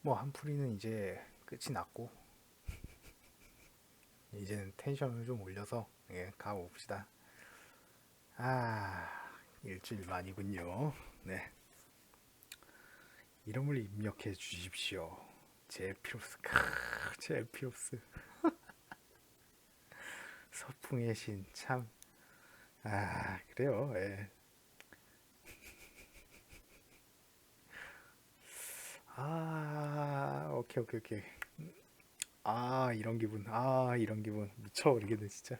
뭐 한풀이는 이제 끝이 났고 이제는 텐션을 좀 올려서 가봅시다. 아, 일주일 만이군요. 네, 이름을 입력해 주십시오. 제피로스. 제피로스. 서풍의 신. 참. 그래요. 예. 오케이, 오케이, 오케이. 이런 기분. 이런 기분. 미쳐버리겠네, 진짜.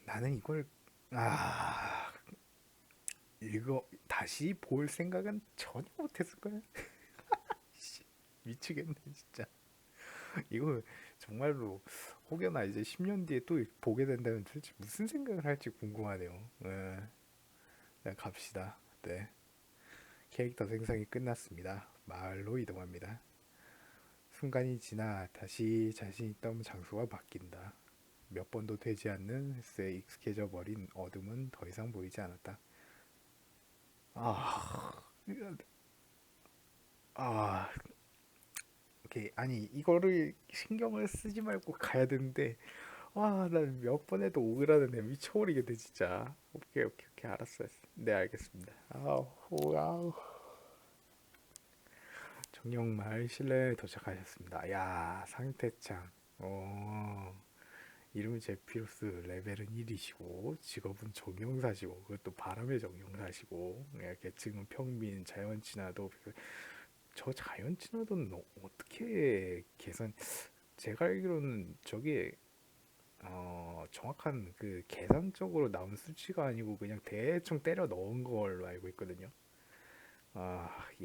나는 이걸, 아, 이거 다시 볼 생각은 전혀 못했을 거야. 미치겠네, 진짜. 이거 정말로 혹여나 이제 10년 뒤에 또 보게 된다면 도대체 무슨 생각을 할지 궁금하네요. 네, 갑시다. 네. 캐릭터 생성이 끝났습니다. 마을로 이동합니다. 순간이 지나 다시 자신 있던 장소가 바뀐다. 몇 번도 되지 않는 횟수에 익숙해져 버린 어둠은 더 이상 보이지 않았다. 아, 아, 오케이. 아니, 이거를 신경을 쓰지 말고 가야 되는데, 난 몇 번 해도 오그라드네. 미쳐버리겠네, 진짜. 오케이, 오케이, 오케이. 알았어. 네, 알겠습니다. 아우. 정령마을 실내에 도착하셨습니다. 야, 상태창. 이름은 제피루스, 레벨은 1이시고, 직업은 정령사시고, 그것도 바람의 정령사시고, 계층은 평민, 자연친화도, 저 자연친화도는 어떻게 계산, 제가 알기로는 저게 정확한 그 계산적으로 나온 수치가 아니고 그냥 대충 때려 넣은 걸로 알고 있거든요.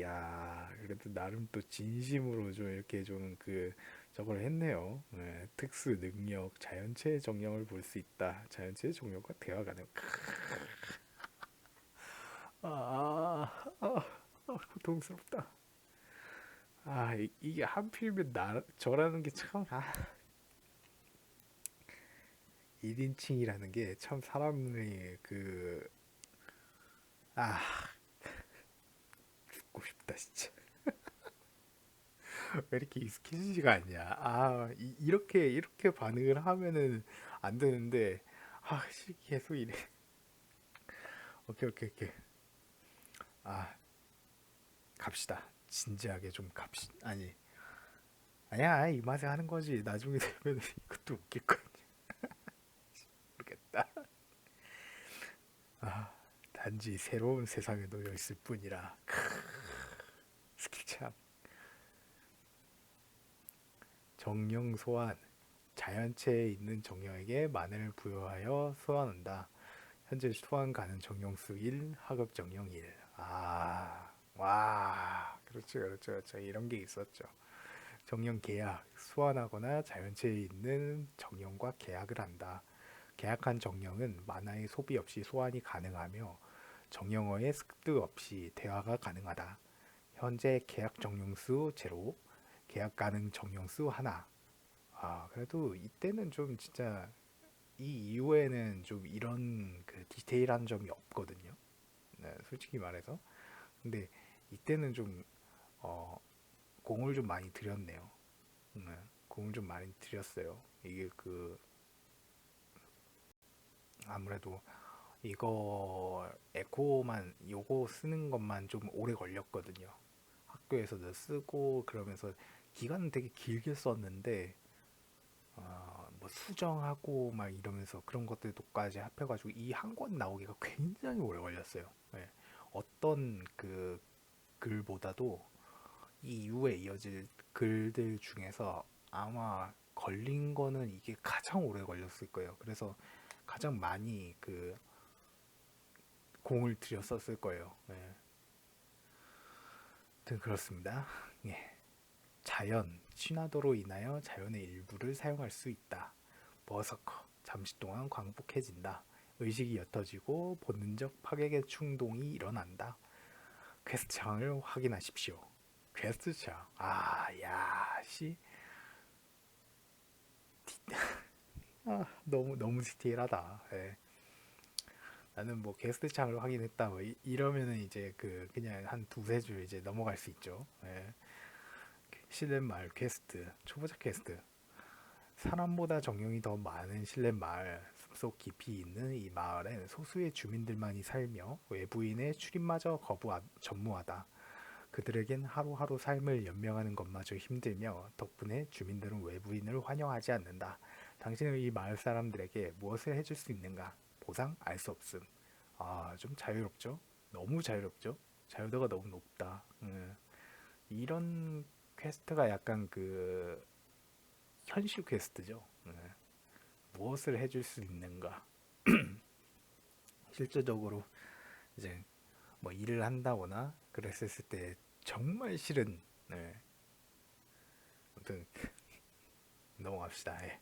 야, 그래도 나름 또 진심으로 좀 이렇게 좀 저걸 했네요. 특수 능력, 자연체의 정령을 볼 수 있다. 자연체의 정령과 대화 가능. 아, 아, 고통스럽다. 이게 하필이면 저라는 게 참, 1인칭이라는 게 참 사람의 아, 죽고 싶다, 진짜. 왜 이렇게 익숙해지지가 않냐. 이렇게 반응을 하면은 안 되는데, 계속 이래. 오케이, 오케이, 오케이. 아, 갑시다. 진지하게 좀 갑시다. 아니야, 이 맛에 하는 거지. 나중에 되면 이것도 웃길 거야. 모르겠다. 단지 새로운 세상에 놓여 있을 뿐이라. 스킬참. 정령 소환. 자연체에 있는 정령에게 만을 부여하여 소환한다. 현재 소환 가능 정령수 1, 하급 정령 1. 와, 그렇죠, 그렇죠, 그렇죠. 이런 게 있었죠. 정령 계약, 소환하거나 자연체에 있는 정령과 계약을 한다. 계약한 정령은 만화의 소비 없이 소환이 가능하며 정령어의 습득 없이 대화가 가능하다. 현재 계약 정령수 제로, 계약 가능 정령수 하나. 그래도 이때는 좀 진짜 이 이후에는 좀 이런 디테일한 점이 없거든요. 네, 솔직히 말해서. 근데 이때는 좀 어, 공을 좀 많이 들였네요. 네, 공을 좀 많이 들였어요. 이게 아무래도 이거 에코만 요거 쓰는 것만 좀 오래 걸렸거든요. 학교에서도 쓰고 그러면서 기간은 되게 길게 썼는데 뭐 수정하고 막 이러면서 그런 것들도까지 합해가지고 이 한 권 나오기가 굉장히 오래 걸렸어요. 네. 어떤 글보다도 이 이후에 이어질 글들 중에서 아마 걸린 거는 이게 가장 오래 걸렸을 거예요. 그래서 가장 많이 공을 들였었을 거예요. 네. 아무튼 그렇습니다. 예. 자연, 친화도로 인하여 자연의 일부를 사용할 수 있다. 버서커, 잠시 동안 광폭해진다. 의식이 옅어지고 본능적 파괴의 충동이 일어난다. 퀘스트창을 확인하십시오. 퀘스트창. 야, 씨. 너무 디테일하다. 예. 나는 뭐 게스트 창을 확인했다 뭐 이러면은 이제 그냥 한 두세 줄 이제 넘어갈 수 있죠. 예. 실내 마을 퀘스트, 초보자 퀘스트. 사람보다 정령이 더 많은 실내 마을, 숲속 깊이 있는 이 마을엔 소수의 주민들만이 살며 외부인의 출입마저 전무하다. 그들에겐 하루하루 삶을 연명하는 것마저 힘들며 덕분에 주민들은 외부인을 환영하지 않는다. 당신은 이 마을 사람들에게 무엇을 해줄 수 있는가? 보상? 알 수 없음. 아, 좀 자유롭죠? 너무 자유롭죠? 자유도가 너무 높다. 이런 퀘스트가 약간 현실 퀘스트죠. 무엇을 해줄 수 있는가? 실질적으로 이제 뭐 일을 한다거나 그랬을 때 정말 싫은 아무튼 넘어갑시다. 예.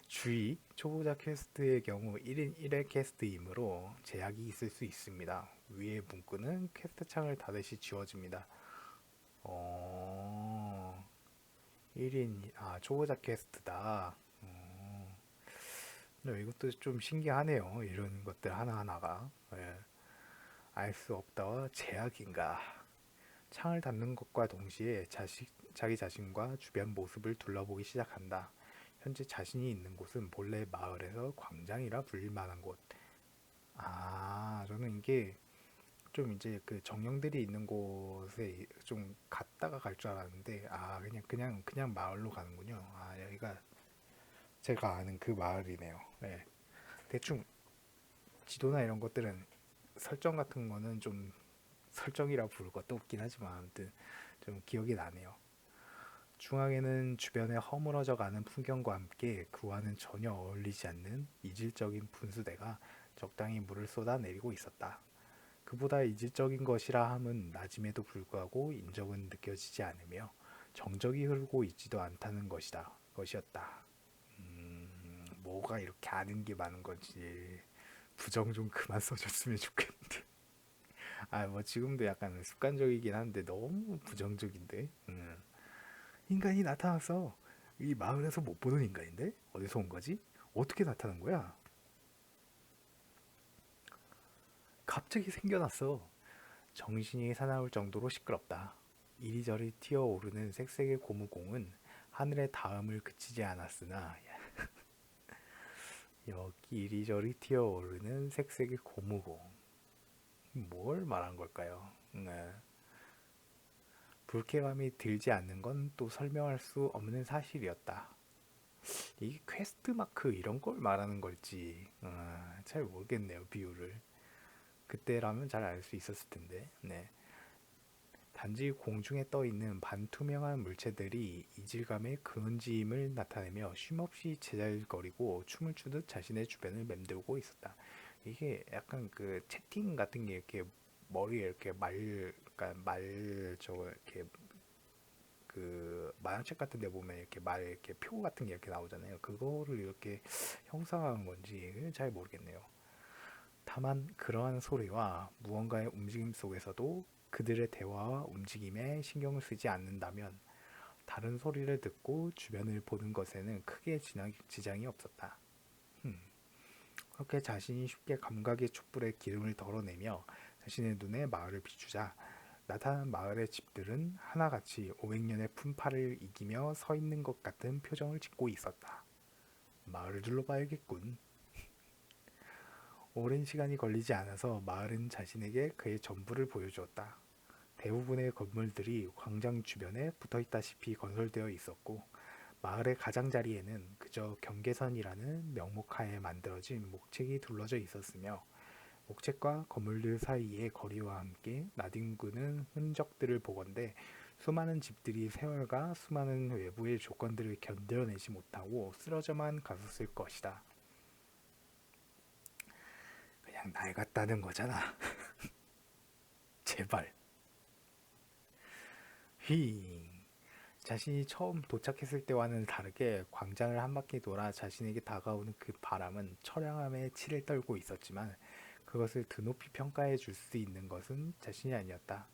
주의, 초보자 퀘스트의 경우 1인 1회 퀘스트이므로 제약이 있을 수 있습니다. 위의 문구는 퀘스트 창을 닫으시 지워집니다. 1인, 초보자 퀘스트다. 이것도 좀 신기하네요. 이런 것들 하나하나가. 예. 알 수 없다와 제약인가. 창을 닫는 것과 동시에 자기 자신과 주변 모습을 둘러보기 시작한다. 현재 자신이 있는 곳은 본래 마을에서 광장이라 불릴 만한 곳. 저는 이게 좀 이제 그 정령들이 있는 곳에 좀 갔다가 갈 줄 알았는데, 그냥 마을로 가는군요. 여기가 제가 아는 그 마을이네요. 네. 대충 지도나 이런 것들은 설정 같은 거는 좀 설정이라 부를 것도 없긴 하지만 아무튼 좀 기억이 나네요. 중앙에는 주변에 허물어져 가는 풍경과 함께 그와는 전혀 어울리지 않는 이질적인 분수대가 적당히 물을 쏟아내리고 있었다. 그보다 이질적인 것이라 함은 낮임에도 불구하고 인적은 느껴지지 않으며 정적이 흐르고 있지도 않다는 것이었다. 뭐가 이렇게 아는 게 많은 건지 부정 좀 그만 써줬으면 좋겠는데. 뭐 지금도 약간 습관적이긴 한데 너무 부정적인데. 인간이 나타났어. 이 마을에서 못 보는 인간인데? 어디서 온 거지? 어떻게 나타난 거야? 갑자기 생겨났어. 정신이 사나울 정도로 시끄럽다. 이리저리 튀어오르는 색색의 고무공은 하늘에 닿음을 그치지 않았으나 여기 이리저리 튀어오르는 색색의 고무공 뭘 말한 걸까요? 불쾌감이 들지 않는 건 또 설명할 수 없는 사실이었다. 이게 퀘스트 마크 이런 걸 말하는 걸지 잘 모르겠네요. 비율을 그때라면 잘 알 수 있었을 텐데. 네. 단지 공중에 떠 있는 반투명한 물체들이 이질감의 근원지임을 나타내며 쉼없이 제잘거리고 춤을 추듯 자신의 주변을 맴돌고 있었다. 이게 약간 그 채팅 같은 게 이렇게 머리에 이렇게 그러니까 저거 이렇게 만화책 같은 데 보면 이렇게 이렇게 표 같은 게 이렇게 나오잖아요. 그거를 이렇게 형상화한 건지 잘 모르겠네요. 다만 그러한 소리와 무언가의 움직임 속에서도 그들의 대화와 움직임에 신경을 쓰지 않는다면 다른 소리를 듣고 주변을 보는 것에는 크게 지장이 없었다. 그렇게 자신이 쉽게 감각의 촛불에 기름을 덜어내며 자신의 눈에 마을을 비추자 나타난 마을의 집들은 하나같이 500년의 풍파를 이기며 서 있는 것 같은 표정을 짓고 있었다. 마을을 둘러봐야겠군. 오랜 시간이 걸리지 않아서 마을은 자신에게 그의 전부를 보여주었다. 대부분의 건물들이 광장 주변에 붙어있다시피 건설되어 있었고 마을의 가장자리에는 그저 경계선이라는 명목하에 만들어진 목책이 둘러져 있었으며 목책과 건물들 사이의 거리와 함께 나뒹구는 흔적들을 보건대 수많은 집들이 세월과 수많은 외부의 조건들을 견뎌내지 못하고 쓰러져만 갔었을 것이다. 그냥 낡았다는 거잖아. 제발. 휘. 자신이 처음 도착했을 때와는 다르게 광장을 한 바퀴 돌아 자신에게 다가오는 그 바람은 처량함에 치를 떨고 있었지만 그것을 드높이 평가해 줄 수 있는 것은 자신이 아니었다.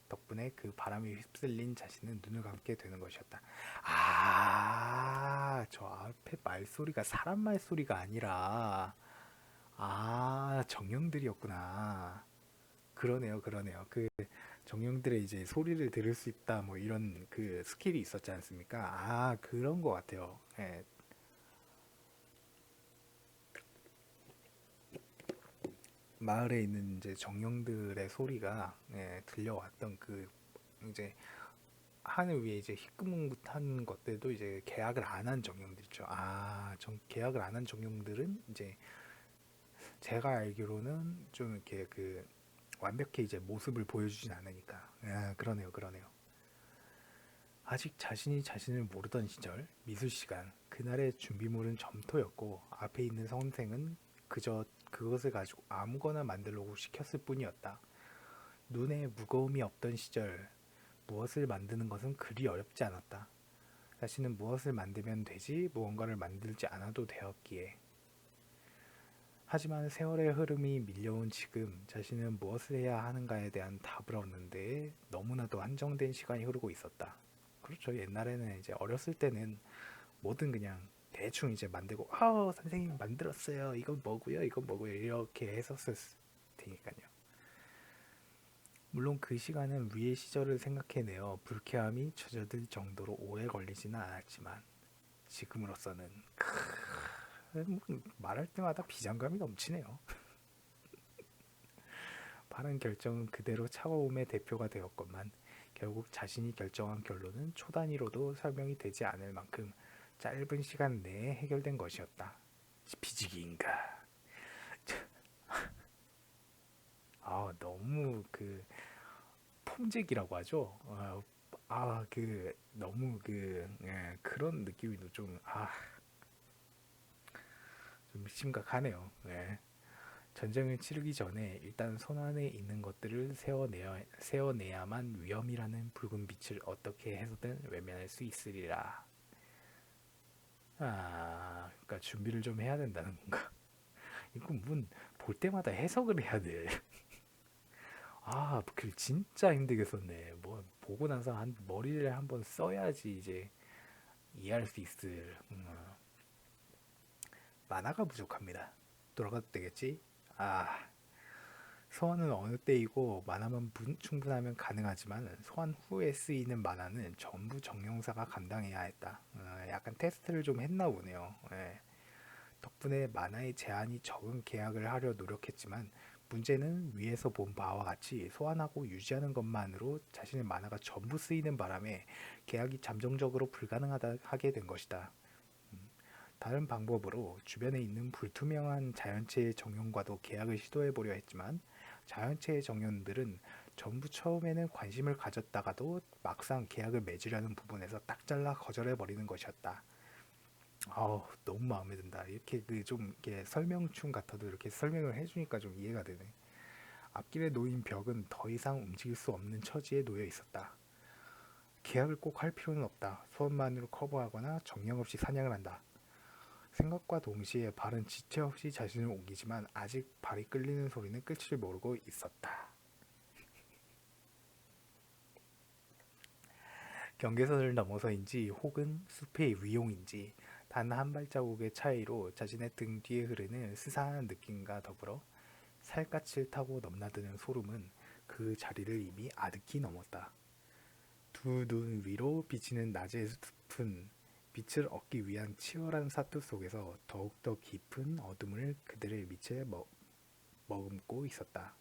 덕분에 그 바람에 휩쓸린 자신은 눈을 감게 되는 것이었다. 아, 저 앞에 말소리가 사람 말소리가 아니라 정령들이었구나. 그러네요, 그러네요. 그 정령들의 이제 소리를 들을 수 있다, 뭐 이런 그 스킬이 있었지 않습니까? 그런 것 같아요. 예, 마을에 있는 이제 정령들의 소리가 들려왔던 그 이제 하늘 위에 이제 희끄뭇한 것들도 이제 계약을 안 한 정령들 있죠. 계약을 안 한 정령들은 이제 제가 알기로는 좀 이렇게 그 완벽히 이제 모습을 보여주진 않으니까. 그러네요, 그러네요. 아직 자신이 자신을 모르던 시절, 미술 시간, 그날의 준비물은 점토였고 앞에 있는 선생은 그저 그것을 가지고 아무거나 만들려고 시켰을 뿐이었다. 눈에 무거움이 없던 시절, 무엇을 만드는 것은 그리 어렵지 않았다. 자신은 무엇을 만들면 되지 무언가를 만들지 않아도 되었기에. 하지만 세월의 흐름이 밀려온 지금 자신은 무엇을 해야 하는가에 대한 답을 얻는 데 너무나도 한정된 시간이 흐르고 있었다. 그렇죠. 옛날에는 이제 어렸을 때는 뭐든 그냥 대충 이제 만들고 선생님 만들었어요. 이건 뭐고요? 이건 뭐고요? 이렇게 했었을 테니까요. 물론 그 시간은 위의 시절을 생각해내어 불쾌함이 젖어들 정도로 오래 걸리지는 않았지만 지금으로서는 말할 때마다 비장감이 넘치네요. 바른 결정은 그대로 차가움의 대표가 되었건만 결국 자신이 결정한 결론은 초단위로도 설명이 되지 않을 만큼 짧은 시간 내에 해결된 것이었다. 비지기인가? 너무 그 폼잭이라고 하죠. 너무 그런 느낌이 좀 심각하네요. 전쟁을 치르기 전에 일단 손안에 있는 것들을 세워내야만 위험이라는 붉은 빛을 어떻게 해서든 외면할 수 있으리라. 그러니까 준비를 좀 해야 된다는 건가? 이거 볼 때마다 해석을 해야 돼. 글 진짜 힘들게 썼네. 뭐 보고 나서 머리를 한번 써야지 이제 이해할 수 있을. 만화가 부족합니다. 돌아가도 되겠지? 소환은 어느 때이고 만화만 충분하면 가능하지만 소환 후에 쓰이는 만화는 전부 정령사가 감당해야 했다. 약간 테스트를 좀 했나 보네요. 덕분에 만화의 제한이 적은 계약을 하려 노력했지만 문제는 위에서 본 바와 같이 소환하고 유지하는 것만으로 자신의 만화가 전부 쓰이는 바람에 계약이 잠정적으로 불가능하게 된 것이다. 다른 방법으로 주변에 있는 불투명한 자연체의 정령과도 계약을 시도해보려 했지만 자연체의 정령들은 전부 처음에는 관심을 가졌다가도 막상 계약을 맺으려는 부분에서 딱 잘라 거절해버리는 것이었다. 너무 마음에 든다. 이렇게 좀 이렇게 설명충 같아도 이렇게 설명을 해주니까 좀 이해가 되네. 앞길에 놓인 벽은 더 이상 움직일 수 없는 처지에 놓여 있었다. 계약을 꼭 할 필요는 없다. 소원만으로 커버하거나 정령 없이 사냥을 한다. 생각과 동시에 발은 지체 없이 자신을 옮기지만 아직 발이 끌리는 소리는 끌지를 모르고 있었다. 경계선을 넘어서인지 혹은 숲의 위용인지 단 한 발자국의 차이로 자신의 등 뒤에 흐르는 스산한 느낌과 더불어 살갗을 타고 넘나드는 소름은 그 자리를 이미 아득히 넘었다. 두 눈 위로 비치는 낮의 숲은 빛을 얻기 위한 치열한 사투 속에서 더욱더 깊은 어둠을 그들의 밑에 머금고 있었다.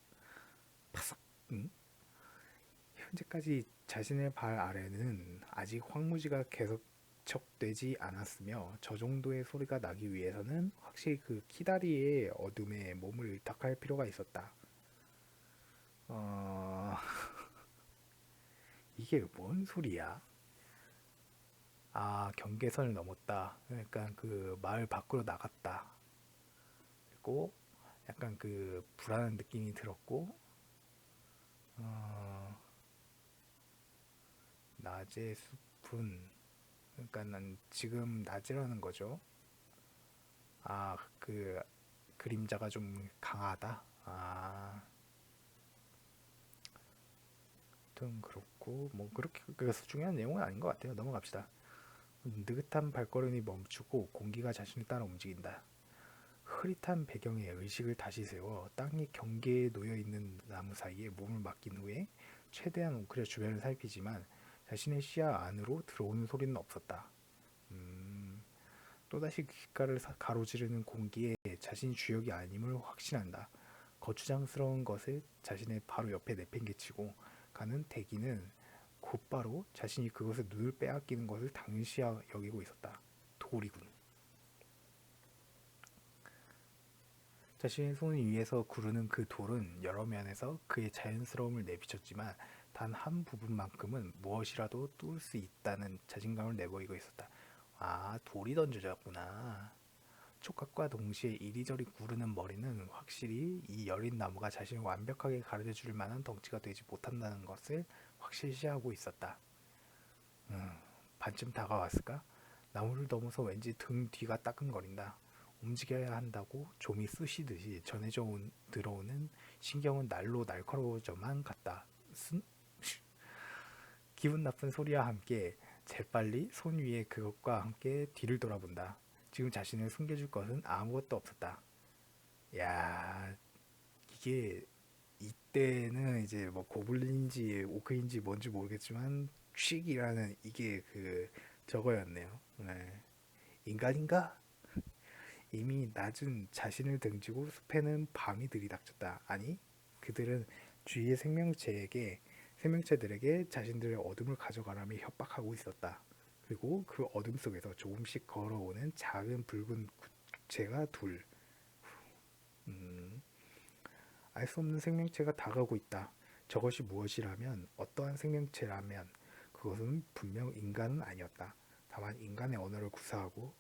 파삭! 응? 현재까지 자신의 발 아래는 아직 황무지가 개척되지 않았으며 저 정도의 소리가 나기 위해서는 확실히 그 키다리의 어둠에 몸을 의탁할 필요가 있었다. 어... 이게 뭔 소리야? 경계선을 넘었다. 그러니까 그 마을 밖으로 나갔다. 그리고 약간 그 불안한 느낌이 들었고, 어, 낮의 숲은, 그러니까 난 지금 낮이라는 거죠. 그 그림자가 좀 강하다. 아무튼 그렇고 뭐 그렇게 그래서 중요한 내용은 아닌 것 같아요. 넘어갑시다. 느긋한 발걸음이 멈추고 공기가 자신을 따라 움직인다. 흐릿한 배경에 의식을 다시 세워 땅이 경계에 놓여 있는 나무 사이에 몸을 맡긴 후에 최대한 웅크려 주변을 살피지만 자신의 시야 안으로 들어오는 소리는 없었다. 또다시 귓가를 가로지르는 공기에 자신이 주역이 아님을 확신한다. 거추장스러운 것을 자신의 바로 옆에 내팽개치고 가는 대기는 곧바로 자신이 그것을 눈을 빼앗기는 것을 당시 여기고 있었다. 돌이군. 자신의 손 위에서 구르는 그 돌은 여러 면에서 그의 자연스러움을 내비쳤지만 단 한 부분만큼은 무엇이라도 뚫을 수 있다는 자신감을 내보이고 있었다. 아, 돌이 던져졌구나. 촉각과 동시에 이리저리 구르는 머리는 확실히 이 여린 나무가 자신을 완벽하게 가려줄 만한 덩치가 되지 못한다는 것을 확실시하고 있었다. 반쯤 다가왔을까? 나무를 넘어서 왠지 등 뒤가 따끔거린다. 움직여야 한다고 좀이 쑤시듯이 전해져 들어오는 신경은 날로 날카로워져만 갔다. 기분 나쁜 소리와 함께 재빨리 손 위에 그것과 함께 뒤를 돌아본다. 지금 자신을 숨겨줄 것은 아무것도 없었다. 야, 이게 이때는 이제 뭐 고블린인지 오크인지 뭔지 모르겠지만 퀵이라는 이게 그 저거였네요. 네. 인간인가? 이미 낮은 자신을 등지고 숲에는 밤이 들이닥쳤다. 아니, 그들은 주위의 생명체들에게 자신들의 어둠을 가져가라며 협박하고 있었다. 그리고 그 어둠 속에서 조금씩 걸어오는 작은 붉은 구체가 둘. 알 수 없는 생명체가 다가오고 있다. 저것이 무엇이라면, 어떠한 생명체라면 그것은 분명 인간은 아니었다. 다만 인간의 언어를 구사하고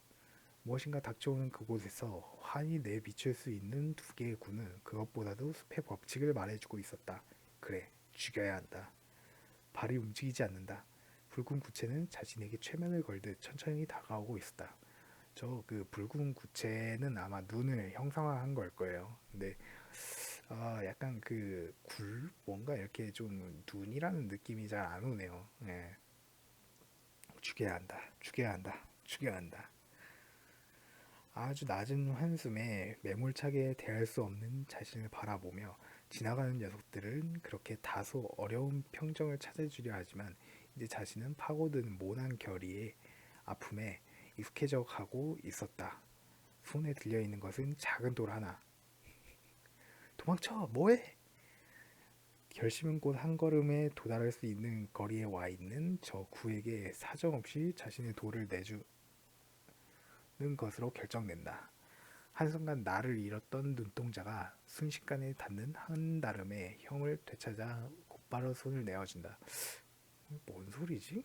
무엇인가 닥쳐오는 그곳에서 환히 내비칠 수 있는 두 개의 군은 그것보다도 숲의 법칙을 말해주고 있었다. 그래, 죽여야 한다. 발이 움직이지 않는다. 붉은 구체는 자신에게 최면을 걸듯 천천히 다가오고 있었다. 저 그 붉은 구체는 아마 눈을 형상화한 걸 거예요. 근데 약간 그 뭔가 이렇게 좀 눈이라는 느낌이 잘 안 오네요. 네. 죽여야 한다. 죽여야 한다. 죽여야 한다. 아주 낮은 환숨에 매몰차게 대할 수 없는 자신을 바라보며 지나가는 녀석들은 그렇게 다소 어려운 평정을 찾아주려 하지만 이제 자신은 파고드는 모난 결의의 아픔에 익숙해져 가고 있었다. 손에 들려있는 것은 작은 돌 하나. 도망쳐! 뭐해? 결심은 곧 한 걸음에 도달할 수 있는 거리에 와 있는 저 구에게 사정없이 자신의 돌을 내주는 것으로 결정된다. 한순간 나를 잃었던 눈동자가 순식간에 닿는 한다름에 형을 되찾아 곧바로 손을 내어준다. 뭔 소리지?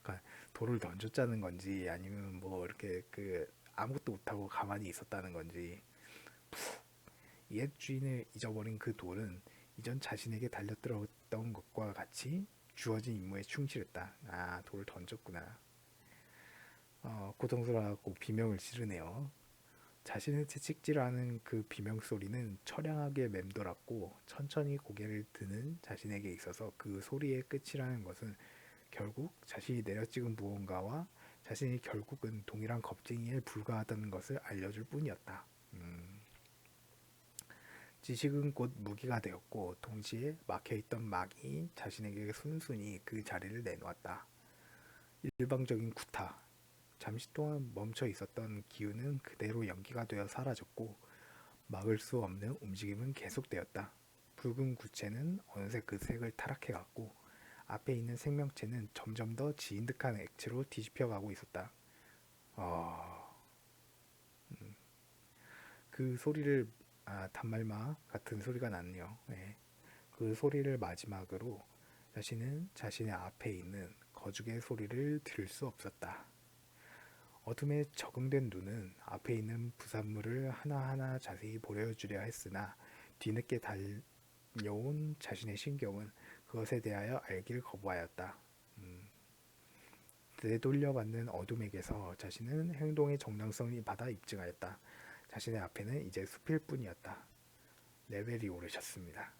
그러니까 돌을 던졌자는 건지 아니면 뭐 이렇게 그 아무것도 못하고 가만히 있었다는 건지. 옛 주인을 잊어버린 그 돌은 이전 자신에게 달려들었던 것과 같이 주어진 임무에 충실했다. 아, 돌을 던졌구나. 고통스러워하고 비명을 지르네요. 자신을 채찍질하는 그 비명 소리는 처량하게 맴돌았고 천천히 고개를 드는 자신에게 있어서 그 소리의 끝이라는 것은 결국 자신이 내려찍은 무언가와 자신이 결국은 동일한 겁쟁이에 불과하다는 것을 알려줄 뿐이었다. 지식은 곧 무기가 되었고 동시에 막혀있던 막이 자신에게 순순히 그 자리를 내놓았다. 일방적인 구타. 잠시 동안 멈춰 있었던 기운은 그대로 연기가 되어 사라졌고 막을 수 없는 움직임은 계속되었다. 붉은 구체는 어느새 그 색을 타락해갔고 앞에 있는 생명체는 점점 더 지인득한 액체로 뒤집혀가고 있었다. 그 소리를 단말마 같은 소리가 났네요. 네. 그 소리를 마지막으로 자신은 자신의 앞에 있는 거죽의 소리를 들을 수 없었다. 어둠에 적응된 눈은 앞에 있는 부산물을 하나하나 자세히 보여주려 했으나 뒤늦게 달려온 자신의 신경은 그것에 대하여 알길 거부하였다. 되돌려받는 어둠에게서 자신은 행동의 정당성을 받아 입증하였다. 자신의 앞에는 이제 숲일 뿐이었다. 레벨이 오르셨습니다.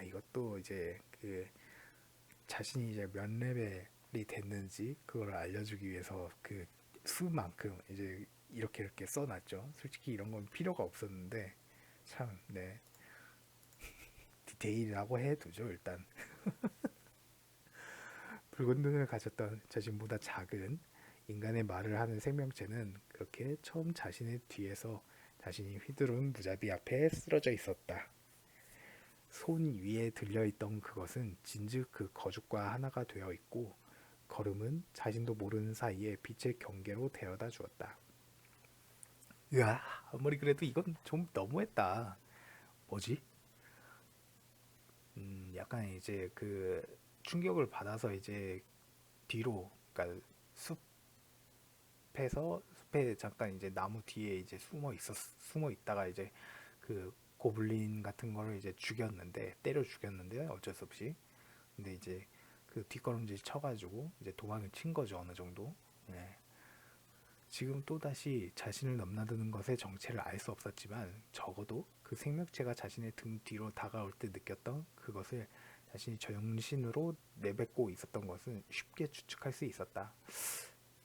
이것도 이제 그 자신이 이제 몇 레벨이 됐는지 그걸 알려주기 위해서 그 수만큼 이제 이렇게 써놨죠. 솔직히 이런 건 필요가 없었는데 참, 네, 디테일이라고 해두죠. 일단 붉은 눈을 가졌던 자신보다 작은 인간의 말을 하는 생명체는 그렇게 처음 자신의 뒤에서 자신이 휘두른 무자비 앞에 쓰러져 있었다. 손 위에 들려있던 그것은 진즉 그 거죽과 하나가 되어 있고 걸음은 자신도 모르는 사이에 빛의 경계로 데려다 주었다. 으아, 아무리 그래도 이건 좀 너무했다. 뭐지? 약간 이제 그 충격을 받아서 이제 뒤로, 그러니까 숲에 잠깐 이제 나무 뒤에 이제 숨어 있다가 이제 그 고블린 같은 거를 이제 때려 죽였는데 어쩔 수 없이. 근데 이제 그 뒷걸음질 쳐가지고 이제 도망을 친 거죠, 어느 정도. 예. 지금 또다시 자신을 넘나드는 것의 정체를 알 수 없었지만 적어도 그 생명체가 자신의 등 뒤로 다가올 때 느꼈던 그것을 자신이 정신으로 내뱉고 있었던 것은 쉽게 추측할 수 있었다.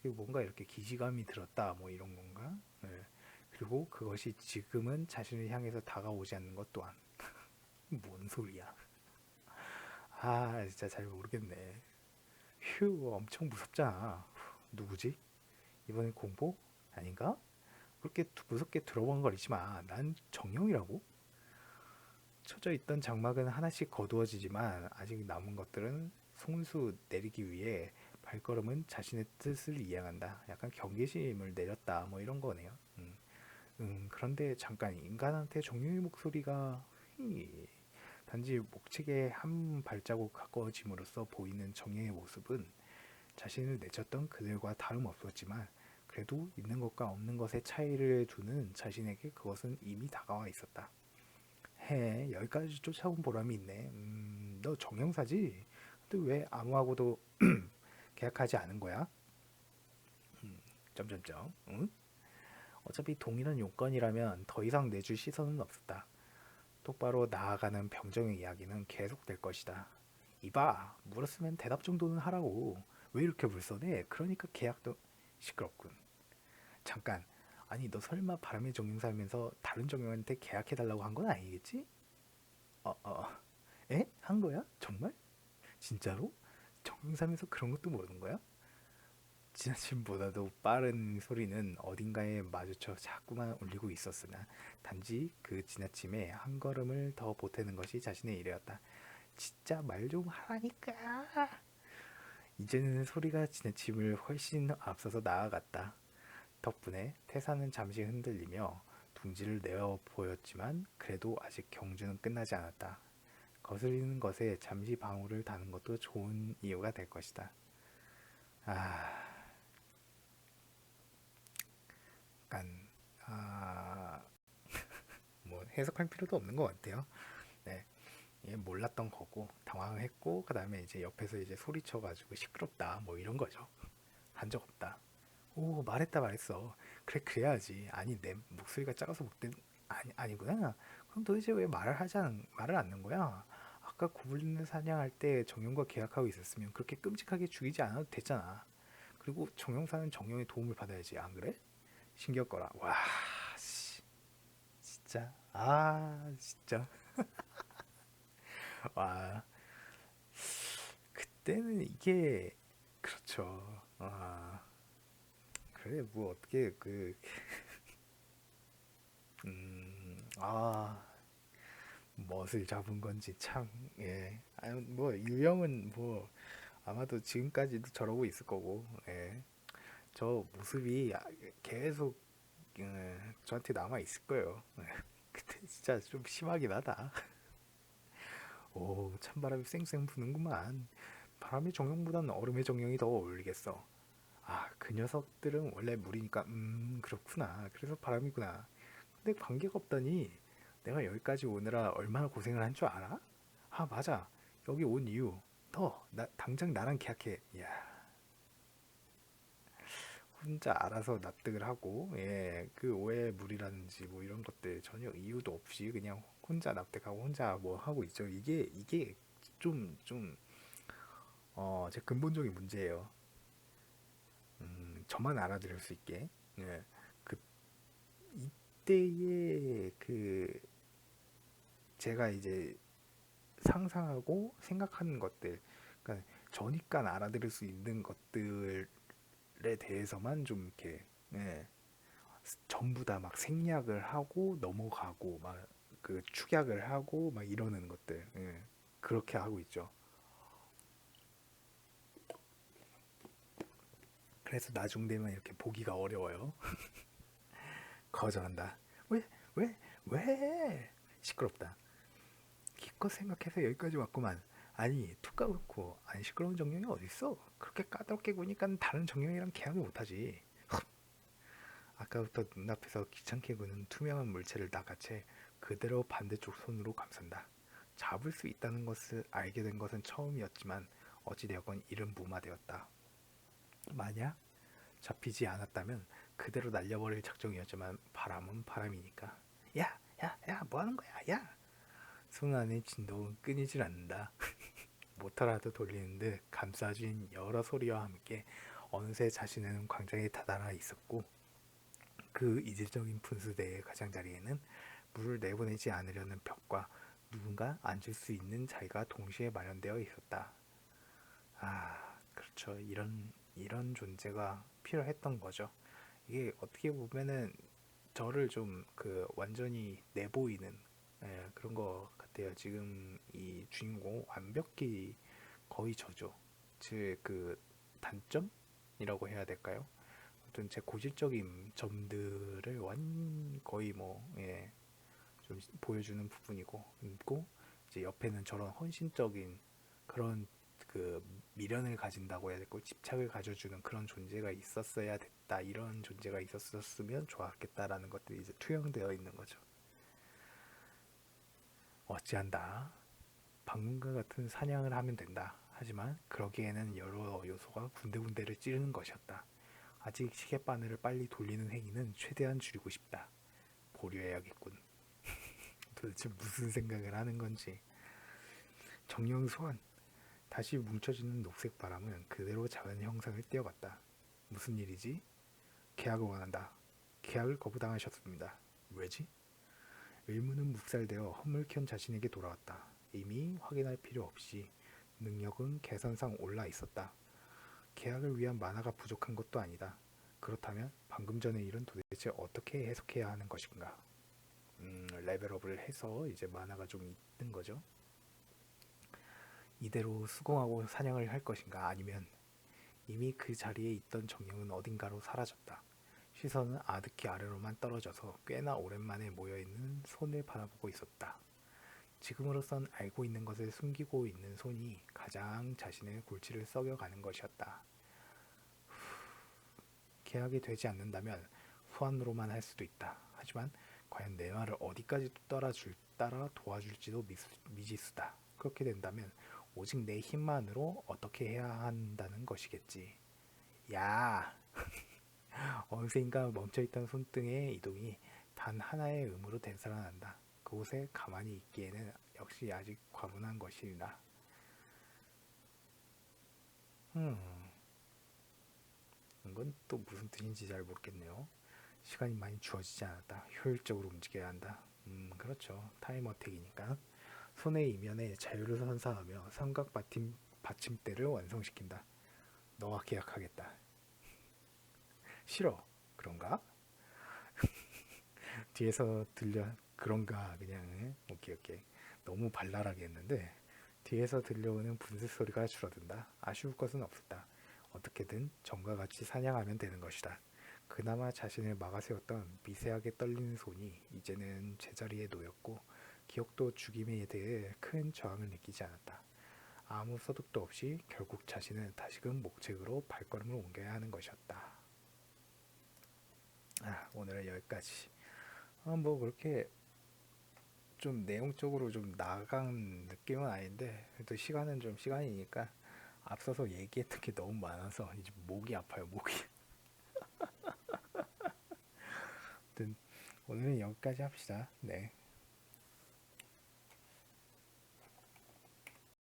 뭔가 이렇게 기시감이 들었다, 뭐 이런 건가? 네. 그리고 그것이 지금은 자신을 향해서 다가오지 않는 것 또한. 뭔 소리야? 아, 진짜 잘 모르겠네. 휴, 엄청 무섭잖아. 누구지? 이번엔 공보? 아닌가? 그렇게 무섭게 들어번거리지 마. 난 정령이라고? 쳐져 있던 장막은 하나씩 거두어지지만 아직 남은 것들은 손수 내리기 위해 발걸음은 자신의 뜻을 이행한다. 약간 경계심을 내렸다. 뭐 이런 거네요. 그런데 잠깐 인간한테 정령의 목소리가 단지 목책에 한 발자국 가까워짐으로써 보이는 정령의 모습은 자신을 내쳤던 그들과 다름없었지만 그래도 있는 것과 없는 것의 차이를 두는 자신에게 그것은 이미 다가와 있었다. 여기까지 쫓아온 보람이 있네. 너 정형사지? 근데 왜 아무하고도 계약하지 않은 거야? 점점점. 응? 어차피 동일한 용건이라면 더 이상 내줄 시선은 없었다. 똑바로 나아가는 병정의 이야기는 계속될 것이다. 이봐, 물었으면 대답 정도는 하라고. 왜 이렇게 불선해? 그러니까 계약도 시끄럽군. 잠깐. 아니 너 설마 바람의 정령사면서 다른 정령한테 계약해달라고 한 건 아니겠지? 어, 어, 에? 한 거야? 정말? 진짜로? 정령사면서 그런 것도 모르는 거야? 지나침보다도 빠른 소리는 어딘가에 마주쳐 자꾸만 울리고 있었으나 단지 그 지나침에 한 걸음을 더 보태는 것이 자신의 일이었다. 진짜 말 좀 하라니까. 이제는 소리가 지나침을 훨씬 앞서서 나아갔다. 덕분에 태산은 잠시 흔들리며 둥지를 내어 보였지만 그래도 아직 경주는 끝나지 않았다. 거슬리는 것에 잠시 방울을 다는 것도 좋은 이유가 될 것이다. 아, 약간 아, 뭐 해석할 필요도 없는 것 같아요. 네, 몰랐던 거고 당황했고 그 다음에 이제 옆에서 이제 소리쳐가지고 시끄럽다 뭐 이런 거죠. 한 적 없다. 오, 말했어. 그래, 그래야지. 아니 내 목소리가 작아서 못된 아니구나. 그럼 도대체 왜 말을 않는 거야? 아까 고블린을 사냥할 때 정령과 계약하고 있었으면 그렇게 끔찍하게 죽이지 않아도 됐잖아. 그리고 정령사는 정령의 도움을 받아야지, 안 그래? 신경 꺼라. 와, 씨, 진짜. 아, 진짜. 와, 그때는 이게 그렇죠. 아, 그래 뭐 어떻게 아, 멋을 잡은 건지 참. 예. 아니 뭐 유형은 뭐 아마도 지금까지도 저러고 있을 거고. 예. 저 모습이 계속 저한테 남아 있을 거예요. 예. 그때 진짜 좀 심하긴 하다. 오, 찬바람이 쌩쌩 부는구만. 바람의 정령보다는 얼음의 정령이 더 어울리겠어. 아, 그 녀석들은 원래 물이니까 그렇구나. 그래서 바람이구나. 근데 관계가 없다니. 내가 여기까지 오느라 얼마나 고생을 한 줄 알아? 아, 맞아. 여기 온 이유. 당장 나랑 계약해. 야, 혼자 알아서 납득을 하고, 예, 그 오해의 물이라든지 뭐 이런 것들 전혀 이유도 없이 그냥 혼자 납득하고 혼자 뭐 하고 있죠. 이게 좀 제 근본적인 문제예요. 저만 알아들을 수 있게. 예. 그 이때의 그 제가 이제 상상하고 생각하는 것들, 그러니까 저니까 알아들을 수 있는 것들에 대해서만 좀 이렇게 예, 전부 다 막 생략을 하고 넘어가고 막 그 축약을 하고 막 이러는 것들 예, 그렇게 하고 있죠. 그래서 나중 되면 이렇게 보기가 어려워요. 거절한다. 왜? 왜? 왜? 시끄럽다. 기껏 생각해서 여기까지 왔구만. 아니 툭 까놓고 안 시끄러운 정령이 어딨어? 그렇게 까다롭게 구니까 다른 정령이랑 계약을 못하지. 아까부터 눈앞에서 귀찮게 구는 투명한 물체를 낚아채 그대로 반대쪽 손으로 감싼다. 잡을 수 있다는 것을 알게 된 것은 처음이었지만 어찌되었건 이른 무마되었다. 만약 잡히지 않았다면 그대로 날려버릴 작정이었지만 바람은 바람이니까. 야, 야, 야, 뭐 하는 거야? 야! 손 안의 진동은 끊이질 않는다. 모터라도 돌리는 듯 감싸진 여러 소리와 함께 어느새 자신은 광장에 다다라 있었고 그 이질적인 분수대의 가장자리에는 물을 내보내지 않으려는 벽과 누군가 앉을 수 있는 자리가 동시에 마련되어 있었다. 그렇죠. 이런 존재가 필요했던 거죠. 이게 어떻게 보면은 저를 좀 그 완전히 내보이는 그런 거 같아요. 지금 이 주인공 완벽히 거의 저죠. 제 그 단점이라고 해야 될까요? 어떤 제 고질적인 점들을 거의 좀 보여주는 부분이고, 있고 이제 옆에는 저런 헌신적인 그런 그 미련을 가진다고 해야 될고 집착을 가져주는 그런 존재가 있었어야 됐다. 이런 존재가 있었으면 좋았겠다라는 것들이 이제 투영되어 있는 거죠. 어찌한다. 방금과 같은 사냥을 하면 된다. 하지만 그러기에는 여러 요소가 군데군데를 찌르는 것이었다. 아직 시계바늘을 빨리 돌리는 행위는 최대한 줄이고 싶다. 보류해야겠군. 도대체 무슨 생각을 하는 건지. 정령소환. 다시 뭉쳐지는 녹색 바람은 그대로 작은 형상을 띄어갔다. 무슨 일이지? 계약을 원한다. 계약을 거부당하셨습니다. 왜지? 의문은 묵살되어 허물켠 자신에게 돌아왔다. 이미 확인할 필요 없이 능력은 계산상 올라 있었다. 계약을 위한 만화가 부족한 것도 아니다. 그렇다면 방금 전의 일은 도대체 어떻게 해석해야 하는 것인가? 레벨업을 해서 이제 만화가 좀 있는 거죠. 이대로 수긍하고 사냥을 할 것인가? 아니면 이미 그 자리에 있던 정령은 어딘가로 사라졌다. 시선은 아득히 아래로만 떨어져서 꽤나 오랜만에 모여있는 손을 바라보고 있었다. 지금으로선 알고 있는 것을 숨기고 있는 손이 가장 자신의 골치를 썩여가는 것이었다. 계약이 되지 않는다면 후한으로만 할 수도 있다. 하지만 과연 내 말을 어디까지 따라 도와줄지도 미지수다. 그렇게 된다면 오직 내 힘만으로 어떻게 해야 한다는 것이겠지. 야! 어느새인가 멈춰있던 손등의 이동이 단 하나의 음으로 되살아난다. 그곳에 가만히 있기에는 역시 아직 과분한 것이라. 음, 이건 또 무슨 뜻인지 잘 모르겠네요. 시간이 많이 주어지지 않았다. 효율적으로 움직여야 한다. 그렇죠. 타임 어택이니까. 손의 이면에 자유를 선사하며 삼각 받침대를 완성시킨다. 너와 계약하겠다. 싫어. 그런가? 뒤에서 들려 그런가 그냥 오케이 오케이. 너무 발랄하게 했는데 뒤에서 들려오는 분수 소리가 줄어든다. 아쉬울 것은 없었다. 어떻게든 전과 같이 사냥하면 되는 것이다. 그나마 자신을 막아세웠던 미세하게 떨리는 손이 이제는 제자리에 놓였고 기억도 죽임에 대해 큰 저항을 느끼지 않았다. 아무 소득도 없이 결국 자신은 다시금 목책으로 발걸음을 옮겨야 하는 것이었다. 오늘은 여기까지. 뭐 그렇게 좀 내용적으로 좀 나간 느낌은 아닌데 그래도 시간은 좀 시간이니까 앞서서 얘기했던 게 너무 많아서 이제 목이 아파요. 목이. 아무튼 오늘은 여기까지 합시다. 네.